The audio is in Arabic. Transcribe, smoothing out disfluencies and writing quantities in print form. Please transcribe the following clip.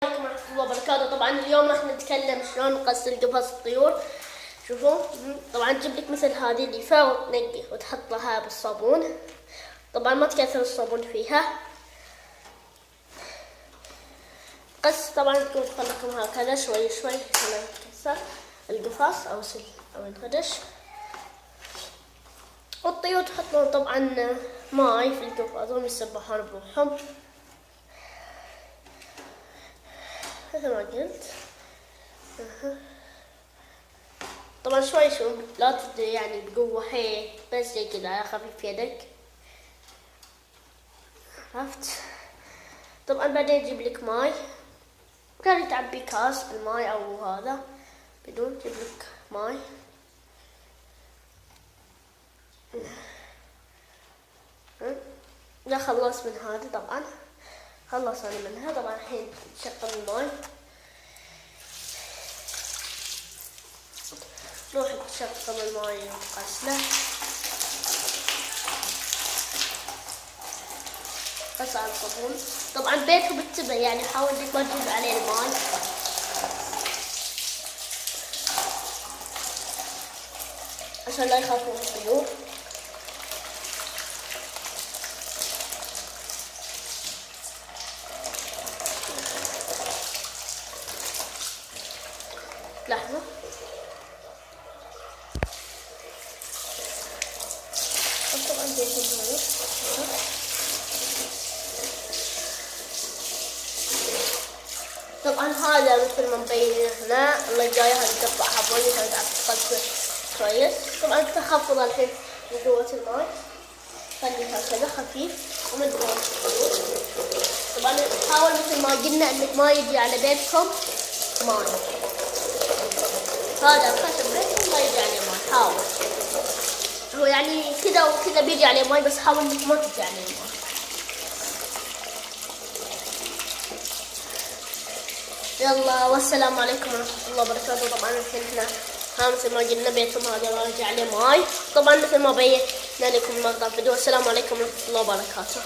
عليكم ورحمة الله وبركاته. طبعا اليوم راح نتكلم شلون نغسل قفص الطيور. شوفوا طبعا تجيب لك مثل هذه الليفة وتنقي وتحط لها بالصابون. طبعا ما تكثر الصابون فيها. قص طبعا تكون تخليكم هكذا شوي شوي عشان ما يتكسر القفص او ينخدش. والطيور تحط لهم طبعا ماي في القفص ويسبحون بروحهم مثل ما قلت. طبعا شوي لا يعني بقوة حيل، بس زي كذا على خفيف يدك، عرفت؟ طبعا بعدين تجيب لك ماي، كان تعبي كاس الماي او هذا بدون، تجيب لك ماي لا خلص من هذه. طبعا خلص انا منها. طبعا الحين تشغل الماي، روح تشغل الماي وتغسله. بس على الصابون. طبعا بيتكم بالتبع يعني حاول انك ما تجيب عليه الماي عشان لا يخافون الطيور. لحظة. طبعا بيتكم هذا طبعا هذا مثل ما مبين هنا. الله جاي هنقطع حبوي هنقطع كويس. طبعا تخفض الحين من قوة الماء، خليها كذا خفيف ومن قوة الطيور. طبعا حاول مثل ما قلنا انك ما يجي على بيتكم ماء، هذا الخشب بيتكم ما يجي عليه ماء. حاول هو يعني كذا وكذا بيجي عليه ماء، بس حاول انك ما تجي عليه ماء. يلا والسلام عليكم ورحمة الله وبركاته. طبعا الحين احنا مثل ما قلنا بيتهم هذا راجع عليه ماي. طبعا مثل ما بينا لكم المقطع الفيديو. السلام عليكم ورحمة الله وبركاته.